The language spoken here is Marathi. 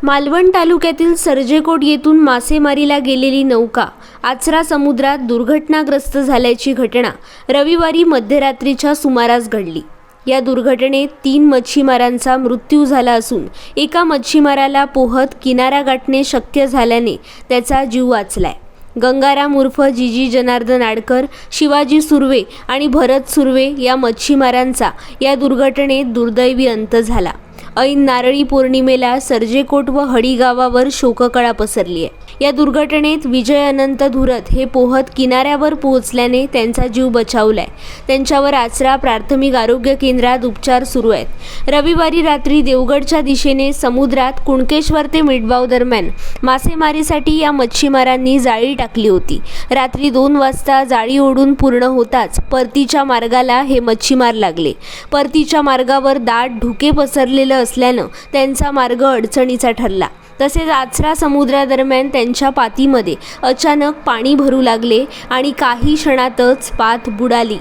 मालवण तालुक्यातील सर्जेकोट येथून मासेमारीला गेलेली नौका आचरा समुद्रात दुर्घटनाग्रस्त झाल्याची घटना रविवारी मध्यरात्रीच्या सुमारास घडली। या दुर्घटनेत 3 मच्छीमारांचा मृत्यू झाला असून एका मच्छीमाराला पोहत किनारा गाठणे शक्य झाल्याने त्याचा जीव वाचलाय। गंगाराम उर्फ जीजी जनार्दन आडकर, शिवाजी सुर्वे आणि भरत सुर्वे या मच्छीमारांचा या दुर्घटनेत दुर्दैवी अंत झाला। ऐन नारळी पौर्णिमेला सर्जेकोट व हडी गावावर शोककळा पसरली आहे। या दुर्घटनेत विजय अनंत धुरत हे पोहत किनाऱ्यावर पोहोचल्याने त्यांचा जीव बचावलाय। त्यांच्यावर आचरा प्राथमिक आरोग्य केंद्रात उपचार सुरू आहेत। रविवारी रात्री देवगडच्या दिशेने समुद्रात कुणकेश्वर ते मिठबाव दरम्यान मासेमारीसाठी या मच्छीमारांनी जाळी टाकली होती। रात्री 2 वाजता जाळी ओढून पूर्ण होताच परतीच्या मार्गाला हे मच्छीमार लागले। परतीच्या मार्गावर दाट धुके पसरलेले असल्यानं त्यांचा मार्ग अडचणीचा ठरला। तसेच आचरा समुद्रादरम्यान त्यांच्या पातीमध्ये अचानक पाणी भरू लागले आणि काही क्षणातच पात बुडाली।